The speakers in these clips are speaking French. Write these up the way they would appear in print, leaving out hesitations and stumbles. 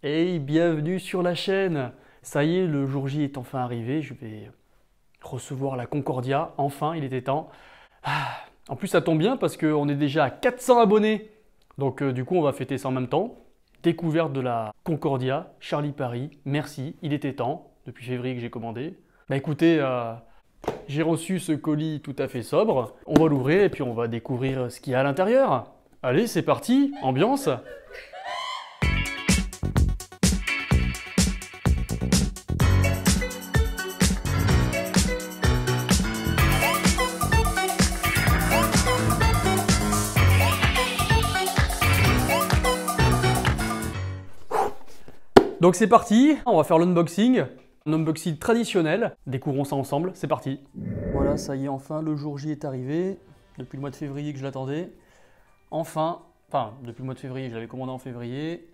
Hey, bienvenue sur la chaîne. Ça y est, le jour J est enfin arrivé. Je vais recevoir la Concordia. Enfin, il était temps. En plus, ça tombe bien parce qu'on est déjà à 400 abonnés. Donc, du coup, on va fêter ça en même temps. Découverte de la Concordia, Charlie Paris. Merci, il était temps. Depuis février que j'ai commandé. Bah écoutez, j'ai reçu ce colis tout à fait sobre. On va l'ouvrir et puis on va découvrir ce qu'il y a à l'intérieur. Allez, c'est parti, ambiance. Donc c'est parti, on va faire l'unboxing, un unboxing traditionnel, découvrons ça ensemble, c'est parti. Voilà, ça y est, enfin, le jour J est arrivé, depuis le mois de février que je l'attendais. Enfin, depuis le mois de février, je l'avais commandé en février,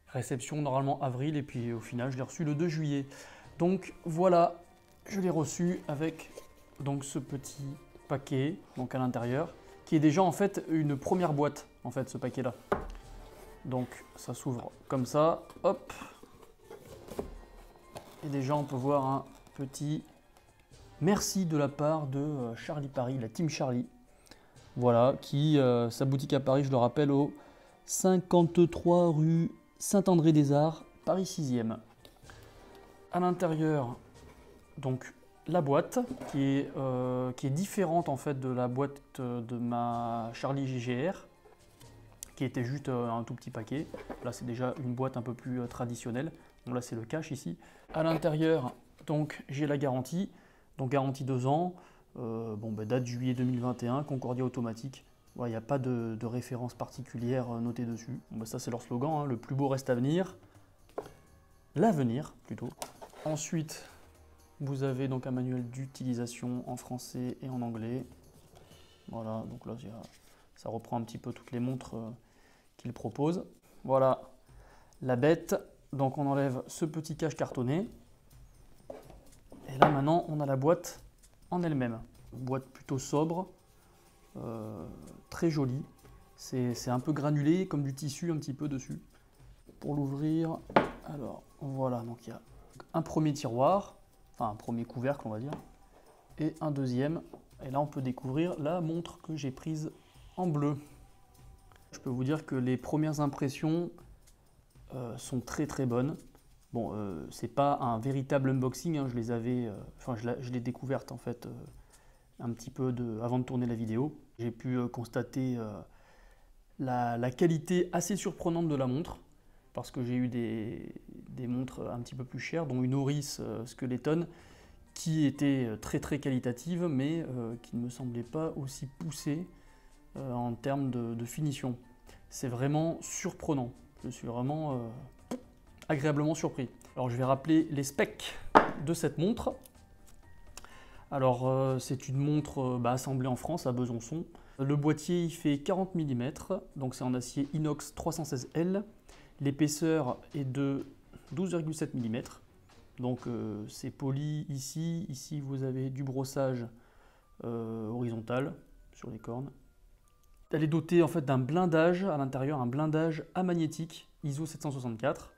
réception normalement avril, et puis au final, je l'ai reçu le 2 juillet. Donc voilà, je l'ai reçu avec donc ce petit paquet, donc à l'intérieur, qui est déjà en fait une première boîte, en fait, ce paquet-là. Donc ça s'ouvre comme ça, hop. Et déjà, on peut voir un petit merci de la part de Charlie Paris, la Team Charlie. Voilà, qui, sa boutique à Paris, je le rappelle, au 53 rue Saint-André-des-Arts, Paris 6e. À l'intérieur, donc la boîte qui est différente en fait de la boîte de ma Charlie GGR, qui était juste un tout petit paquet. Là, c'est déjà une boîte un peu plus traditionnelle. Donc là, c'est le cache ici. À l'intérieur, donc j'ai la garantie. Donc garantie 2 ans. Date juillet 2021, Concordia automatique. Il n'y a pas de référence particulière notée dessus. Ça, c'est leur slogan, hein, le plus beau reste à venir. L'avenir, plutôt. Ensuite, vous avez donc un manuel d'utilisation en français et en anglais. Voilà, donc là, ça reprend un petit peu toutes les montres qu'ils proposent. Voilà la bête. Donc on enlève ce petit cache cartonné. Et là maintenant on a la boîte en elle-même. Boîte plutôt sobre, très jolie. C'est un peu granulé comme du tissu un petit peu dessus. Pour l'ouvrir, alors voilà, donc il y a un premier tiroir, enfin un premier couvercle on va dire, et un deuxième. Et là on peut découvrir la montre que j'ai prise en bleu. Je peux vous dire que les premières impressions sont très très bonnes. Bon, c'est pas un véritable unboxing, hein, je les avais, je l'ai découverte en fait un petit peu avant de tourner la vidéo. J'ai pu constater la qualité assez surprenante de la montre, parce que j'ai eu des montres un petit peu plus chères, dont une Oris Skeleton, qui était très très qualitative, mais qui ne me semblait pas aussi poussée en termes de finition. C'est vraiment surprenant. Je suis vraiment agréablement surpris. Alors je vais rappeler les specs de cette montre. Alors c'est une montre assemblée en France à Besançon. Le boîtier il fait 40 mm, donc c'est en acier inox 316L. L'épaisseur est de 12,7 mm. Donc c'est poli ici. Ici vous avez du brossage horizontal sur les cornes. Elle est dotée en fait d'un blindage à l'intérieur, un blindage amagnétique ISO 764.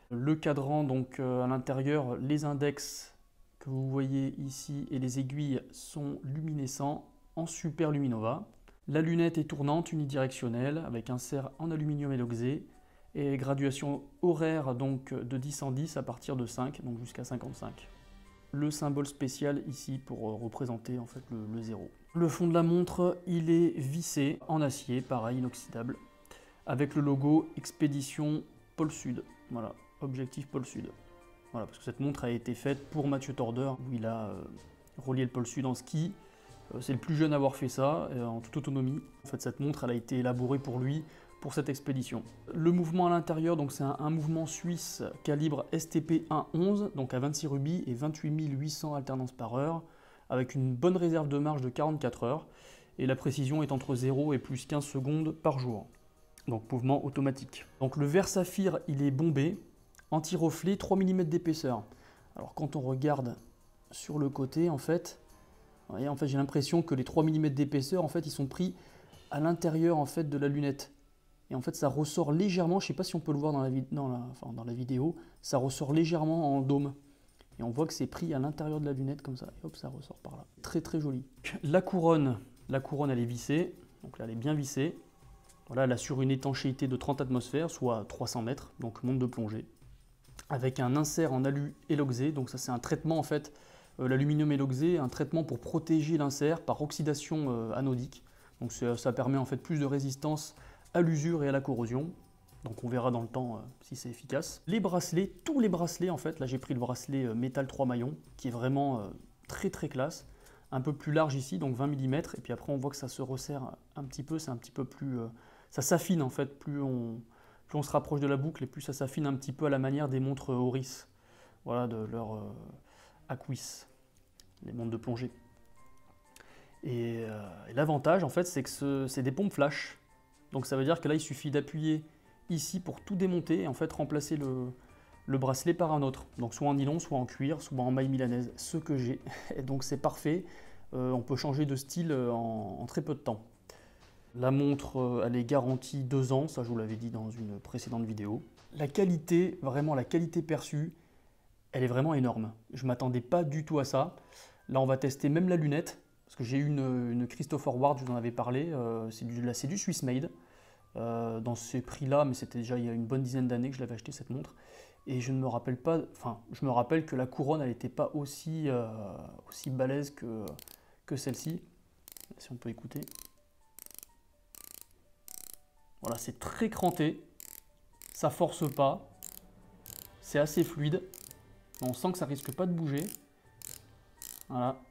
Le cadran, donc à l'intérieur, les index que vous voyez ici et les aiguilles sont luminescents en super luminova. La lunette est tournante unidirectionnelle avec insert en aluminium éloxé et graduation horaire donc de 10 en 10 à partir de 5, donc jusqu'à 55. Le symbole spécial ici pour représenter en fait le 0. Le fond de la montre, il est vissé en acier, pareil, inoxydable, avec le logo Expédition Pôle Sud. Voilà, objectif Pôle Sud. Voilà, parce que cette montre a été faite pour Mathieu Torder, où il a relié le Pôle Sud en ski. C'est le plus jeune à avoir fait ça, en toute autonomie. En fait, cette montre, elle a été élaborée pour lui, pour cette expédition. Le mouvement à l'intérieur, donc c'est un mouvement suisse calibre STP 1.11, donc à 26 rubis et 28 800 alternances par heure, avec une bonne réserve de marge de 44 heures, et la précision est entre 0 et plus 15 secondes par jour. Donc mouvement automatique. Donc le verre saphir, il est bombé, anti-reflet, 3 mm d'épaisseur. Alors quand on regarde sur le côté, en fait j'ai l'impression que les 3 mm d'épaisseur, en fait, ils sont pris à l'intérieur en fait, de la lunette. Et en fait, ça ressort légèrement, je ne sais pas si on peut le voir dans la vidéo, ça ressort légèrement en dôme. Et on voit que c'est pris à l'intérieur de la lunette comme ça, et hop, ça ressort par là. Très très joli. La couronne elle est vissée, donc là elle est bien vissée. Voilà, elle assure une étanchéité de 30 atmosphères, soit 300 mètres, donc monde de plongée. Avec un insert en alu éloxé, donc ça c'est un traitement en fait, l'aluminium éloxé, un traitement pour protéger l'insert par oxydation anodique. Donc ça permet en fait plus de résistance à l'usure et à la corrosion. Donc on verra dans le temps si c'est efficace. Les bracelets, tous les bracelets en fait, là j'ai pris le bracelet métal 3 maillons, qui est vraiment très très classe. Un peu plus large ici, donc 20 mm, et puis après on voit que ça se resserre un petit peu, c'est un petit peu plus... ça s'affine en fait, plus on se rapproche de la boucle et plus ça s'affine un petit peu à la manière des montres Oris, voilà, de leur Aquis, les montres de plongée. Et l'avantage en fait, c'est que c'est des pompes flash. Donc ça veut dire que là il suffit d'appuyer ici pour tout démonter et en fait remplacer le bracelet par un autre. Donc soit en nylon, soit en cuir, soit en maille milanaise, ce que j'ai. Et donc c'est parfait, on peut changer de style en très peu de temps. La montre, elle est garantie 2 ans, ça je vous l'avais dit dans une précédente vidéo. La qualité, vraiment la qualité perçue, elle est vraiment énorme. Je ne m'attendais pas du tout à ça. Là on va tester même la lunette, parce que j'ai eu une Christopher Ward, je vous en avais parlé, c'est du Swiss Made. Dans ces prix-là, mais c'était déjà il y a une bonne dizaine d'années que je l'avais acheté cette montre. Et je ne me rappelle pas, enfin, je me rappelle que la couronne, elle n'était pas aussi balèze que celle-ci. Si on peut écouter. Voilà, c'est très cranté, ça force pas, c'est assez fluide. On sent que ça risque pas de bouger. Voilà.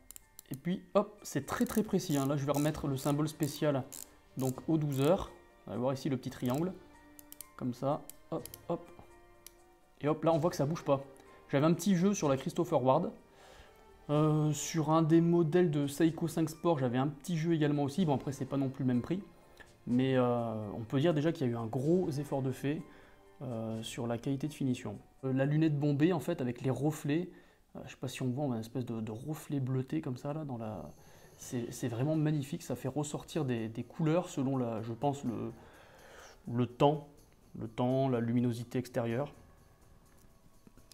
Et puis, hop, c'est très très précis. Hein. Là, je vais remettre le symbole spécial, donc aux 12 heures. On va voir ici le petit triangle, comme ça, hop, hop. Et hop, là on voit que ça bouge pas. J'avais un petit jeu sur la Christopher Ward. Sur un des modèles de Seiko 5 Sport, j'avais un petit jeu également aussi. Bon, après, c'est pas non plus le même prix. Mais on peut dire déjà qu'il y a eu un gros effort de fait sur la qualité de finition. La lunette bombée, en fait, avec les reflets, je sais pas si on voit, on a une espèce de reflet bleuté comme ça, là, dans la... C'est vraiment magnifique, ça fait ressortir des couleurs selon, je pense, le temps, la luminosité extérieure.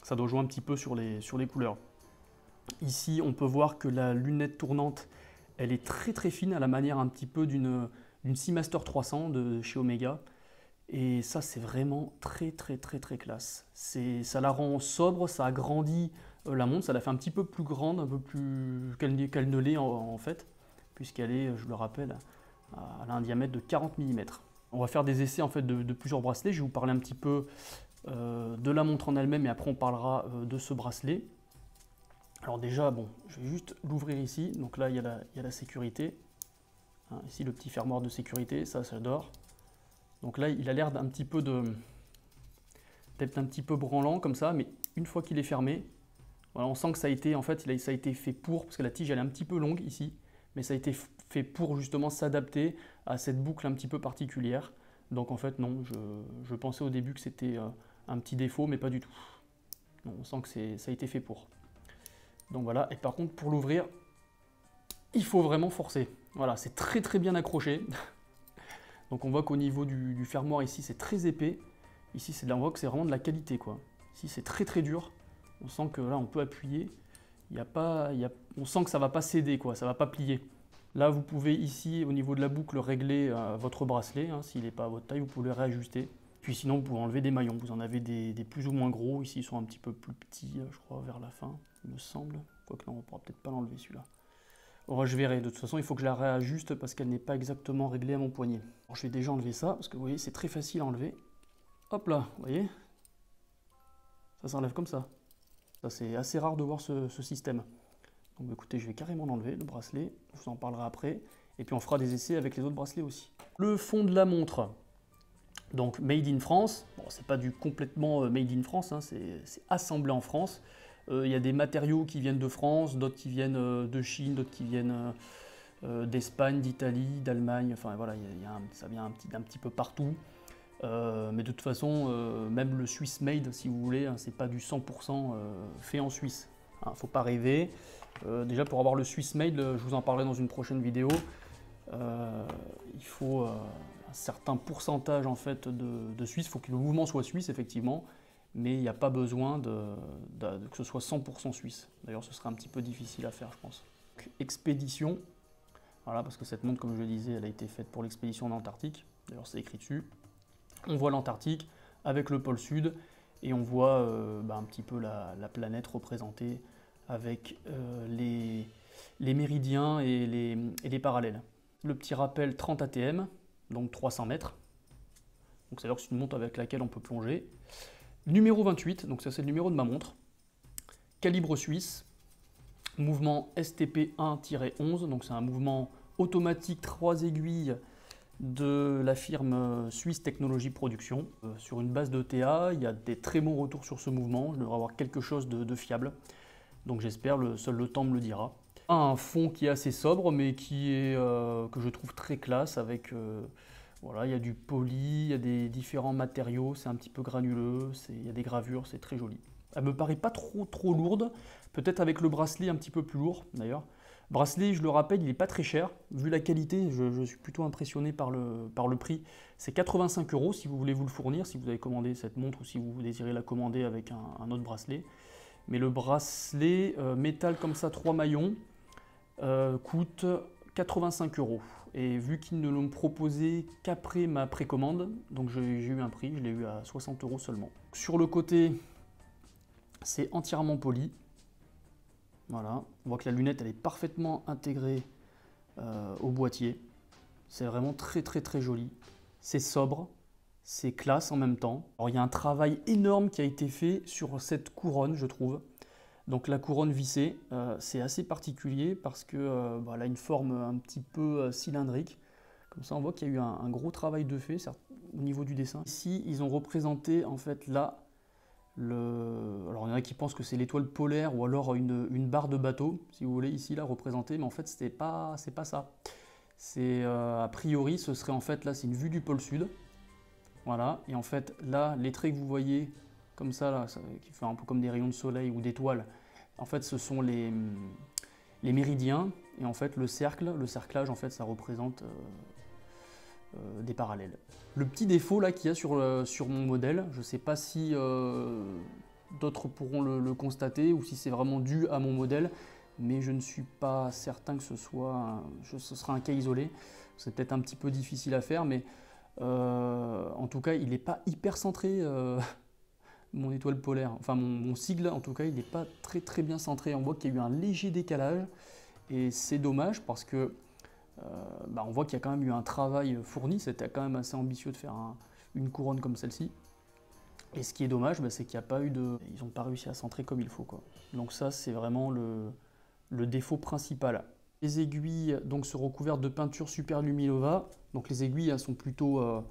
Ça doit jouer un petit peu sur les couleurs. Ici, on peut voir que la lunette tournante, elle est très très fine, à la manière un petit peu d'une Seamaster 300 de chez Omega. Et ça, c'est vraiment très très très très classe. Ça la rend sobre, ça agrandit la montre, ça la fait un petit peu plus grande, un peu plus qu'elle ne l'est en fait, puisqu'elle est, je le rappelle, elle a un diamètre de 40 mm. On va faire des essais en fait de plusieurs bracelets. Je vais vous parler un petit peu de la montre en elle-même et après on parlera de ce bracelet. Alors déjà, bon, je vais juste l'ouvrir ici. Donc là, il y a la sécurité. Hein, ici, le petit fermoir de sécurité, ça j'adore. Donc là, il a l'air d'un petit peu peut-être un petit peu branlant comme ça, mais une fois qu'il est fermé, voilà, on sent que ça a été, en fait, ça a été fait pour, parce que la tige elle est un petit peu longue ici, mais ça a été fait pour justement s'adapter à cette boucle un petit peu particulière. Donc en fait, non, je pensais au début que c'était un petit défaut, mais pas du tout. Non, on sent que ça a été fait pour. Donc voilà, et par contre, pour l'ouvrir, il faut vraiment forcer. Voilà, c'est très très bien accroché. Donc on voit qu'au niveau du fermoir ici, c'est très épais. Ici, on voit que c'est vraiment de la qualité, quoi. Ici, c'est très très dur. On sent que là, on peut appuyer. On sent que ça ne va pas céder, quoi. Ça ne va pas plier. Là, vous pouvez ici, au niveau de la boucle, régler votre bracelet. Hein, s'il n'est pas à votre taille, vous pouvez le réajuster. Puis sinon, vous pouvez enlever des maillons. Vous en avez des plus ou moins gros. Ici, ils sont un petit peu plus petits, je crois, vers la fin, il me semble. Quoique non, on ne pourra peut-être pas l'enlever, celui-là. Bon, je verrai. De toute façon, il faut que je la réajuste parce qu'elle n'est pas exactement réglée à mon poignet. Alors, je vais déjà enlever ça, parce que vous voyez, c'est très facile à enlever. Hop là, vous voyez? Ça s'enlève comme ça. Ça, c'est assez rare de voir ce système. Donc écoutez, je vais carrément l'enlever, le bracelet. Je vous en parlerai après. Et puis on fera des essais avec les autres bracelets aussi. Le fond de la montre. Donc Made in France. Bon, c'est pas du complètement Made in France, hein, c'est assemblé en France. Il y a des matériaux qui viennent de France, d'autres qui viennent de Chine, d'autres qui viennent d'Espagne, d'Italie, d'Allemagne. Enfin voilà, ça vient un petit peu partout. Mais de toute façon, même le Swiss Made, si vous voulez, hein, c'est pas du 100% fait en Suisse. Hein, faut pas rêver. Déjà pour avoir le Swiss Made, je vous en parlerai dans une prochaine vidéo. Il faut certain pourcentage en fait de suisse. Il faut que le mouvement soit suisse effectivement, mais il n'y a pas besoin que ce soit 100% suisse. D'ailleurs, ce serait un petit peu difficile à faire, je pense. Donc, expédition, voilà, parce que cette montre, comme je le disais, elle a été faite pour l'expédition en Antarctique. D'ailleurs, c'est écrit dessus. On voit l'Antarctique avec le pôle sud et on voit un petit peu la planète représentée avec les méridiens et les parallèles. Le petit rappel 30 ATM, donc 300 mètres. Donc c'est-à-dire que c'est une montre avec laquelle on peut plonger. Numéro 28, donc ça c'est le numéro de ma montre. Calibre suisse, mouvement STP1-11, donc c'est un mouvement automatique 3 aiguilles de la firme Suisse Technologie Production. Sur une base de TA, il y a des très bons retours sur ce mouvement, je devrais avoir quelque chose de fiable. Donc j'espère, seul le temps me le dira. Un fond qui est assez sobre, mais qui est, que je trouve très classe, avec voilà, il y a du poli, il y a des différents matériaux, c'est un petit peu granuleux, il y a des gravures, c'est très joli. Elle me paraît pas trop lourde, peut-être avec le bracelet un petit peu plus lourd d'ailleurs. Bracelet, je le rappelle, il n'est pas très cher. Vu la qualité, je suis plutôt impressionné par le prix. C'est 85 € si vous voulez vous le fournir, si vous avez commandé cette montre ou si vous désirez la commander avec un autre bracelet. Mais le bracelet métal comme ça, 3 maillons, coûte 85 €. Et vu qu'ils ne l'ont proposé qu'après ma précommande, donc j'ai eu un prix, je l'ai eu à 60 € seulement. Sur le côté, c'est entièrement poli. Voilà, on voit que la lunette elle est parfaitement intégrée au boîtier. C'est vraiment très joli. C'est sobre, c'est classe en même temps. Alors, il y a un travail énorme qui a été fait sur cette couronne, je trouve. Donc la couronne vissée, c'est assez particulier parce que elle a une forme un petit peu cylindrique. Comme ça, on voit qu'il y a eu un gros travail de fait au niveau du dessin. Ici, ils ont représenté en fait là, alors il y en a qui pensent que c'est l'étoile polaire ou alors une barre de bateau, si vous voulez, ici là représentée, mais en fait c'est pas ça. C'est a priori, ce serait en fait là, c'est une vue du pôle sud. Voilà, et en fait là, les traits que vous voyez comme ça, là, qui fait un peu comme des rayons de soleil ou d'étoiles, en fait ce sont les méridiens, et en fait le cerclage en fait ça représente des parallèles. Le petit défaut là qu'il y a sur mon modèle, je ne sais pas si d'autres pourront le constater ou si c'est vraiment dû à mon modèle, mais je ne suis pas certain que ce sera un cas isolé. C'est peut-être un petit peu difficile à faire, mais en tout cas il n'est pas hyper centré, mon étoile polaire, enfin mon sigle en tout cas il n'est pas très bien centré. On voit qu'il y a eu un léger décalage et c'est dommage parce que on voit qu'il y a quand même eu un travail fourni, c'était quand même assez ambitieux de faire une couronne comme celle-ci. Et ce qui est dommage, c'est qu'il n'y a pas eu ils n'ont pas réussi à centrer comme il faut, quoi. Donc ça, c'est vraiment le défaut principal. Les aiguilles donc, sont recouvertes de peinture Super Luminova. Donc les aiguilles, elles sont plutôt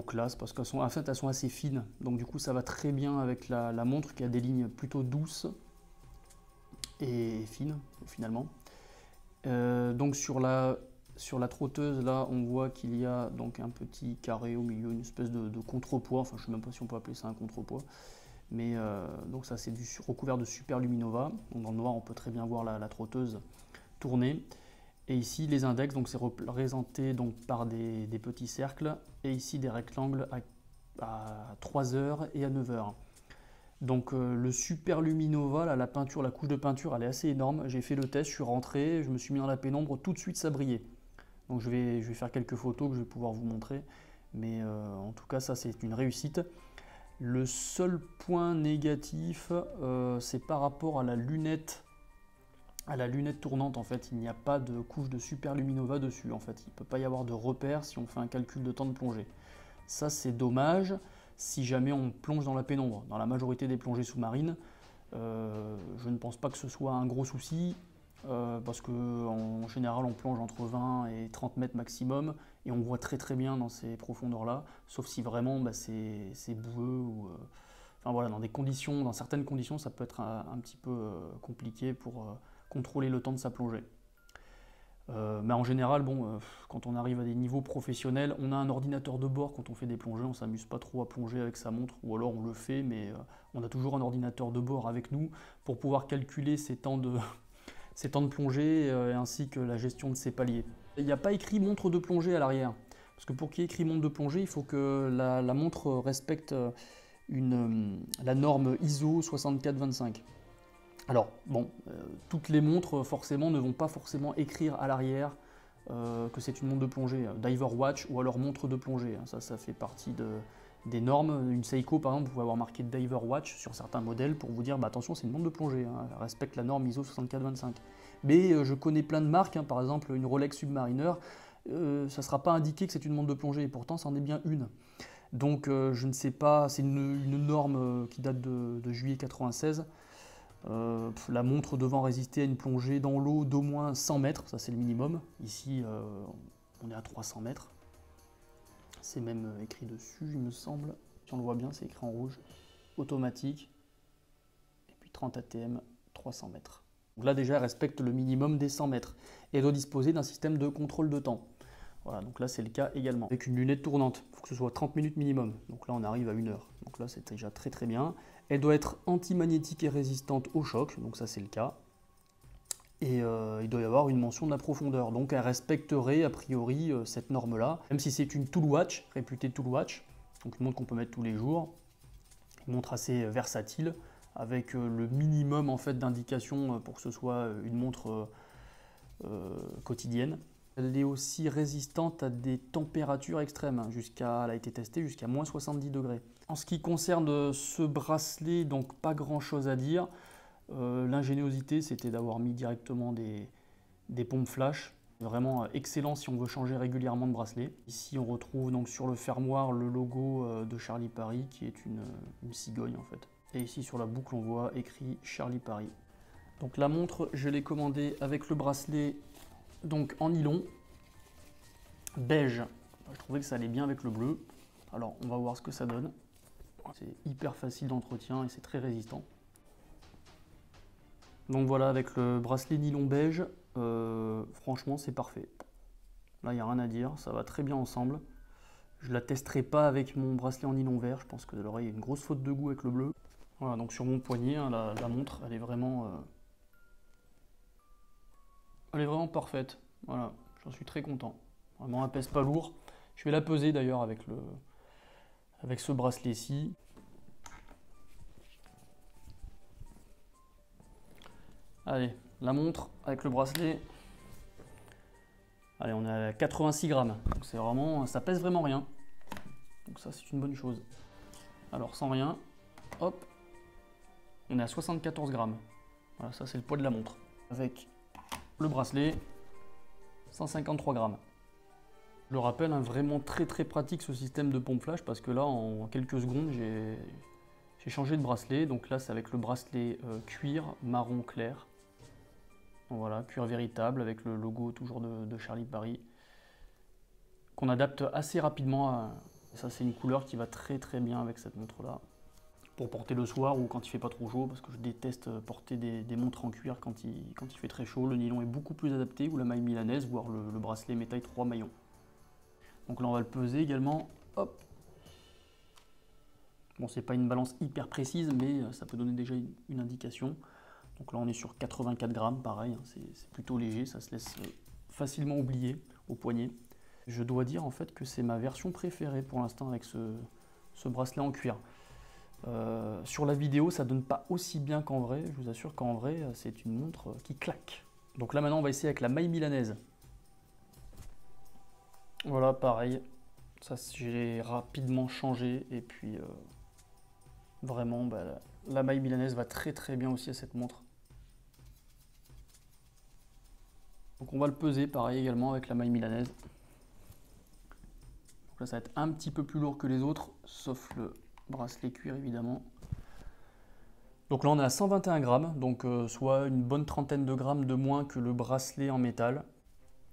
classe parce qu'elles sont, en fait, elles sont assez fines. Donc du coup, ça va très bien avec la montre qui a des lignes plutôt douces et fines, finalement. Donc sur la trotteuse là on voit qu'il y a donc un petit carré au milieu, une espèce de contrepoids, enfin je ne sais même pas si on peut appeler ça un contrepoids, mais donc ça c'est recouvert de Super Luminova. Donc, dans le noir on peut très bien voir la trotteuse tourner. Et ici les index, donc c'est représenté donc par des petits cercles, et ici des rectangles à 3h et à 9h. Donc le Super Luminova, là, la couche de peinture, elle est assez énorme. J'ai fait le test, je suis rentré, je me suis mis dans la pénombre, tout de suite ça brillait. Donc je vais faire quelques photos que je vais pouvoir vous montrer. Mais en tout cas, ça c'est une réussite. Le seul point négatif, c'est par rapport à la lunette tournante. En fait, il n'y a pas de couche de Super Luminova dessus. En fait, il ne peut pas y avoir de repère si on fait un calcul de temps de plongée. Ça c'est dommage. Si jamais on plonge dans la pénombre, dans la majorité des plongées sous-marines, je ne pense pas que ce soit un gros souci, parce qu'en général on plonge entre 20 et 30 mètres maximum, et on voit très bien dans ces profondeurs-là, sauf si vraiment c'est boueux, ou enfin voilà, dans certaines conditions ça peut être un petit peu compliqué pour contrôler le temps de sa plongée. Mais en général, quand on arrive à des niveaux professionnels, on a un ordinateur de bord quand on fait des plongées, on ne s'amuse pas trop à plonger avec sa montre, ou alors on le fait, mais on a toujours un ordinateur de bord avec nous pour pouvoir calculer ses temps de plongée ainsi que la gestion de ses paliers. Il n'y a pas écrit montre de plongée à l'arrière. Parce que pour qu'il y ait écrit montre de plongée, il faut que la montre respecte la norme ISO 6425. Alors, bon, toutes les montres, forcément, ne vont pas forcément écrire à l'arrière que c'est une montre de plongée, diver watch ou alors montre de plongée. Ça fait partie des normes. Une Seiko, par exemple, vous pouvez avoir marqué diver watch sur certains modèles pour vous dire, bah, attention, c'est une montre de plongée, hein, elle respecte la norme ISO 6425. Mais je connais plein de marques, hein, par exemple une Rolex Submariner, ça ne sera pas indiqué que c'est une montre de plongée, et pourtant, c'en est bien une. Donc, je ne sais pas, c'est une norme qui date de juillet 96. La montre devant résister à une plongée dans l'eau d'au moins 100 mètres, ça c'est le minimum. Ici, on est à 300 mètres. C'est même écrit dessus, il me semble. Si on le voit bien, c'est écrit en rouge. Automatique. Et puis 30 ATM, 300 mètres. Donc là, déjà, elle respecte le minimum des 100 mètres. Et doit disposer d'un système de contrôle de temps. Voilà, donc là, c'est le cas également. Avec une lunette tournante, il faut que ce soit 30 minutes minimum. Donc là, on arrive à 1 heure. Donc là, c'est déjà très très bien. Elle doit être anti-magnétique et résistante au choc, donc ça c'est le cas. Et il doit y avoir une mention de la profondeur, donc elle respecterait a priori cette norme-là, même si c'est une Tool Watch, réputée Tool Watch, donc une montre qu'on peut mettre tous les jours, une montre assez versatile, avec le minimum en fait d'indications pour que ce soit une montre quotidienne. Elle est aussi résistante à des températures extrêmes, elle a été testée jusqu'à moins 70 degrés. En ce qui concerne ce bracelet, donc pas grand chose à dire. L'ingéniosité, c'était d'avoir mis directement des pompes flash. Vraiment excellent si on veut changer régulièrement de bracelet. Ici, on retrouve donc sur le fermoir le logo de Charlie Paris, qui est une cigogne en fait. Et ici sur la boucle, on voit écrit Charlie Paris. Donc la montre, je l'ai commandée avec le bracelet donc en nylon beige. Je trouvais que ça allait bien avec le bleu. Alors on va voir ce que ça donne. C'est hyper facile d'entretien et c'est très résistant. Donc voilà, avec le bracelet nylon beige, franchement c'est parfait. Là il n'y a rien à dire, ça va très bien ensemble. Je la testerai pas avec mon bracelet en nylon vert, je pense que là il y a une grosse faute de goût avec le bleu. Voilà, donc sur mon poignet, hein, la montre, elle est vraiment parfaite. Voilà, j'en suis très content. Vraiment, elle pèse pas lourd. Je vais la peser d'ailleurs avec ce bracelet-ci. Allez, la montre avec le bracelet. Allez, on est à 86 grammes. Donc c'est vraiment, ça pèse vraiment rien. Donc ça, c'est une bonne chose. Alors, sans rien, hop, on est à 74 grammes. Voilà, ça c'est le poids de la montre. Avec le bracelet, 153 grammes. Je le rappelle, hein, vraiment très très pratique ce système de pompe flash parce que là, en quelques secondes, j'ai changé de bracelet. Donc là, c'est avec le bracelet cuir marron clair. Donc voilà, cuir véritable avec le logo toujours de Charlie Paris. Qu'on adapte assez rapidement. Ça, c'est une couleur qui va très très bien avec cette montre-là. Pour porter le soir ou quand il fait pas trop chaud, parce que je déteste porter des montres en cuir quand il fait très chaud. Le nylon est beaucoup plus adapté, ou la maille milanaise, voire le bracelet métaille 3 maillons. Donc là on va le peser également, hop. Bon, c'est pas une balance hyper précise, mais ça peut donner déjà une indication. Donc là on est sur 84 grammes, pareil, hein, c'est plutôt léger, ça se laisse facilement oublier au poignet. Je dois dire en fait que c'est ma version préférée pour l'instant avec ce bracelet en cuir. Sur la vidéo, ça donne pas aussi bien qu'en vrai. Je vous assure qu'en vrai, c'est une montre qui claque. Donc là, maintenant, on va essayer avec la maille milanaise. Voilà, pareil. Ça, j'ai rapidement changé. Et puis, vraiment, bah, la maille milanaise va très très bien aussi à cette montre. Donc on va le peser, pareil également, avec la maille milanaise. Donc là, ça va être un petit peu plus lourd que les autres, sauf le bracelet cuir évidemment. Donc là on est à 121 grammes, donc soit une bonne trentaine de grammes de moins que le bracelet en métal.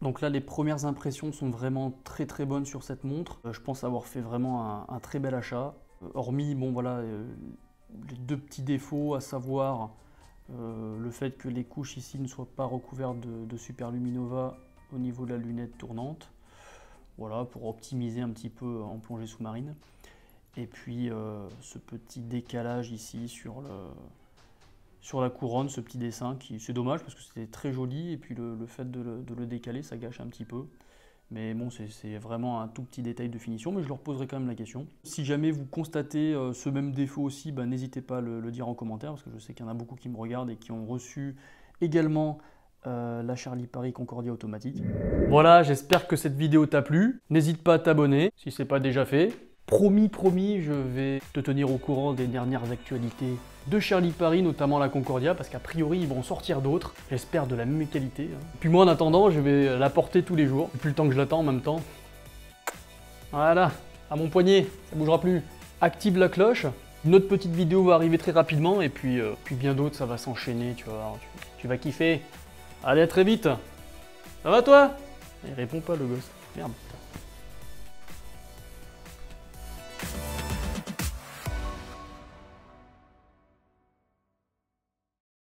Donc là les premières impressions sont vraiment très très bonnes sur cette montre. Je pense avoir fait vraiment un très bel achat. Hormis bon voilà les deux petits défauts, à savoir le fait que les couches ici ne soient pas recouvertes de Super Luminova au niveau de la lunette tournante. Voilà, pour optimiser un petit peu en plongée sous-marine. Et puis ce petit décalage ici sur la couronne, ce petit dessin, c'est dommage parce que c'était très joli, et puis le fait de le décaler, ça gâche un petit peu. Mais bon, c'est vraiment un tout petit détail de finition, mais je leur poserai quand même la question. Si jamais vous constatez ce même défaut aussi, bah, n'hésitez pas à le dire en commentaire, parce que je sais qu'il y en a beaucoup qui me regardent et qui ont reçu également la Charlie Paris Concordia automatique. Voilà, j'espère que cette vidéo t'a plu. N'hésite pas à t'abonner si ce n'est pas déjà fait. Promis, je vais te tenir au courant des dernières actualités de Charlie Paris, notamment la Concordia, parce qu'a priori, ils vont en sortir d'autres. J'espère de la même qualité. Puis moi, en attendant, je vais la porter tous les jours. Plus le temps que je l'attends en même temps. Voilà, à mon poignet, ça bougera plus. Active la cloche. Une autre petite vidéo va arriver très rapidement, et puis bien d'autres, ça va s'enchaîner, tu vois. Tu vas kiffer. Allez, à très vite. Ça va toi? Il répond pas, le gosse. Merde.